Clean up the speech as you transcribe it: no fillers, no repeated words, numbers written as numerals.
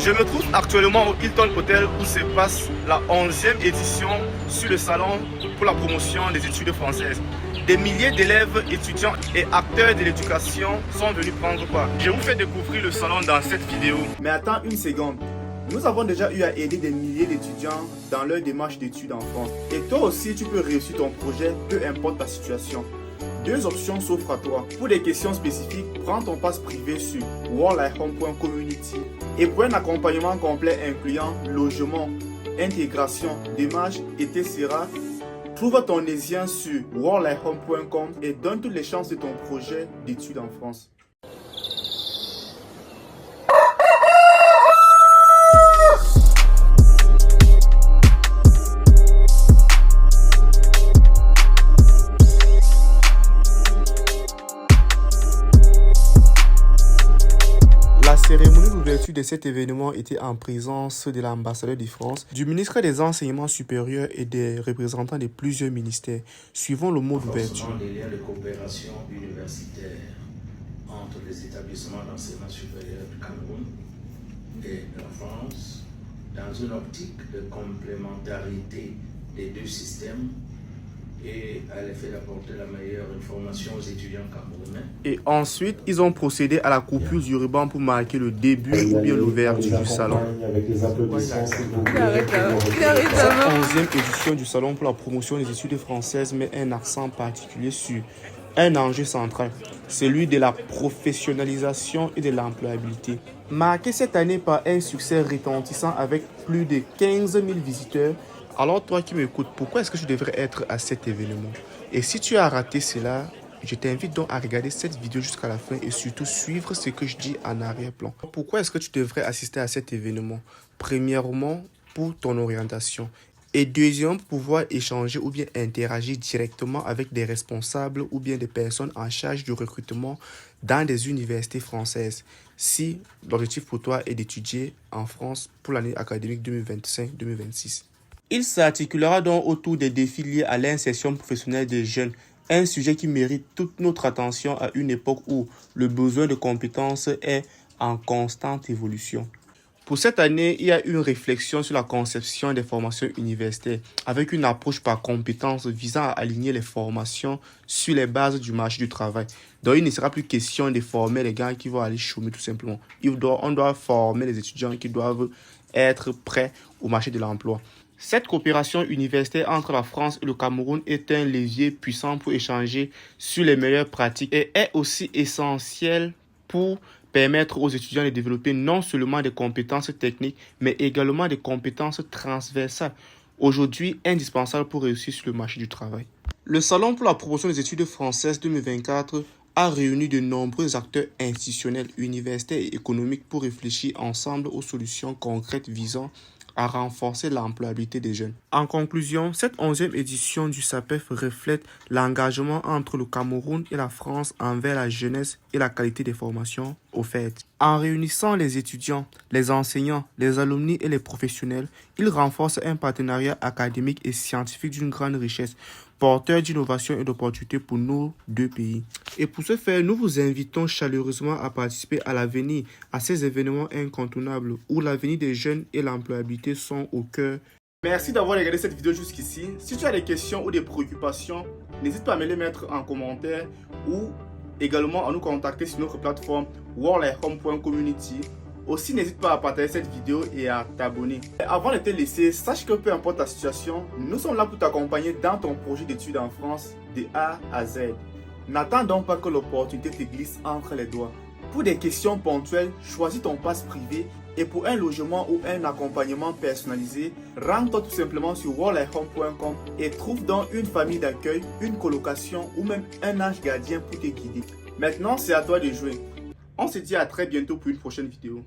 Je me trouve actuellement au Hilton Hotel où se passe la 11e édition sur le salon pour la promotion des études françaises. Des milliers d'élèves, étudiants et acteurs de l'éducation sont venus prendre part. Je vous fais découvrir le salon dans cette vidéo. Mais attends une seconde. Nous avons déjà eu à aider des milliers d'étudiants dans leur démarche d'études en France. Et toi aussi, tu peux réussir ton projet, peu importe ta situation. Deux options s'offrent à toi. Pour des questions spécifiques, prends ton pass privé sur worldlifehome.community. Et pour un accompagnement complet incluant logement, intégration, démarche, etc., trouve ton lien sur worldlifehome.com et donne toutes les chances de ton projet d'études en France. La cérémonie d'ouverture de cet événement était en présence de l'ambassadeur de France, du ministre des Enseignements supérieurs et des représentants de plusieurs ministères. Suivons le mot d'ouverture. Des liens de coopération universitaire entre les établissements d'enseignement supérieur du Cameroun et la France, dans une optique de complémentarité des deux systèmes et à l'effet d'apporter la meilleure information aux étudiants camerounais. Et ensuite, ils ont procédé à la coupure du ruban pour marquer le début ou bien l'ouverture du salon. Avec les applaudissements, s'il vous plaît. Cette 11e édition du salon pour la promotion des études françaises met un accent particulier sur un enjeu central, celui de la professionnalisation et de l'employabilité. Marqué cette année par un succès retentissant avec plus de 15 000 visiteurs. Alors toi qui m'écoutes, pourquoi est-ce que je devrais être à cet événement? Et si tu as raté cela, je t'invite donc à regarder cette vidéo jusqu'à la fin et surtout suivre ce que je dis en arrière-plan. Pourquoi est-ce que tu devrais assister à cet événement? Premièrement, pour ton orientation. Et deuxièmement, pour pouvoir échanger ou bien interagir directement avec des responsables ou bien des personnes en charge du recrutement dans des universités françaises. Si l'objectif pour toi est d'étudier en France pour l'année académique 2025-2026. Il s'articulera donc autour des défis liés à l'insertion professionnelle des jeunes, un sujet qui mérite toute notre attention à une époque où le besoin de compétences est en constante évolution. Pour cette année, il y a une réflexion sur la conception des formations universitaires avec une approche par compétences visant à aligner les formations sur les bases du marché du travail. Donc, il ne sera plus question de former les gars qui vont aller chômer tout simplement. On doit former les étudiants qui doivent être prêts au marché de l'emploi. Cette coopération universitaire entre la France et le Cameroun est un levier puissant pour échanger sur les meilleures pratiques et est aussi essentiel pour permettre aux étudiants de développer non seulement des compétences techniques, mais également des compétences transversales, aujourd'hui indispensables pour réussir sur le marché du travail. Le Salon pour la promotion des études françaises 2024 a réuni de nombreux acteurs institutionnels, universitaires et économiques pour réfléchir ensemble aux solutions concrètes visant à renforcer l'employabilité des jeunes. En conclusion, cette 11e édition du SAPEF reflète l'engagement entre le Cameroun et la France envers la jeunesse et la qualité des formations offertes. En réunissant les étudiants, les enseignants, les alumni et les professionnels, il renforce un partenariat académique et scientifique d'une grande richesse, porteur d'innovation et d'opportunités pour nos deux pays. Et pour ce faire, nous vous invitons chaleureusement à participer à l'avenir, à ces événements incontournables où l'avenir des jeunes et l'employabilité sont au cœur. Merci d'avoir regardé cette vidéo jusqu'ici. Si tu as des questions ou des préoccupations, n'hésite pas à me les mettre en commentaire ou également à nous contacter sur notre plateforme worldlifehome.community. Aussi, n'hésite pas à partager cette vidéo et à t'abonner. Avant de te laisser, sache que peu importe ta situation, nous sommes là pour t'accompagner dans ton projet d'études en France de A à Z. N'attends donc pas que l'opportunité te glisse entre les doigts. Pour des questions ponctuelles, choisis ton pass privé et pour un logement ou un accompagnement personnalisé, rends-toi tout simplement sur worldlifehome.com et trouve donc une famille d'accueil, une colocation ou même un ange gardien pour te guider. Maintenant, c'est à toi de jouer. On se dit à très bientôt pour une prochaine vidéo.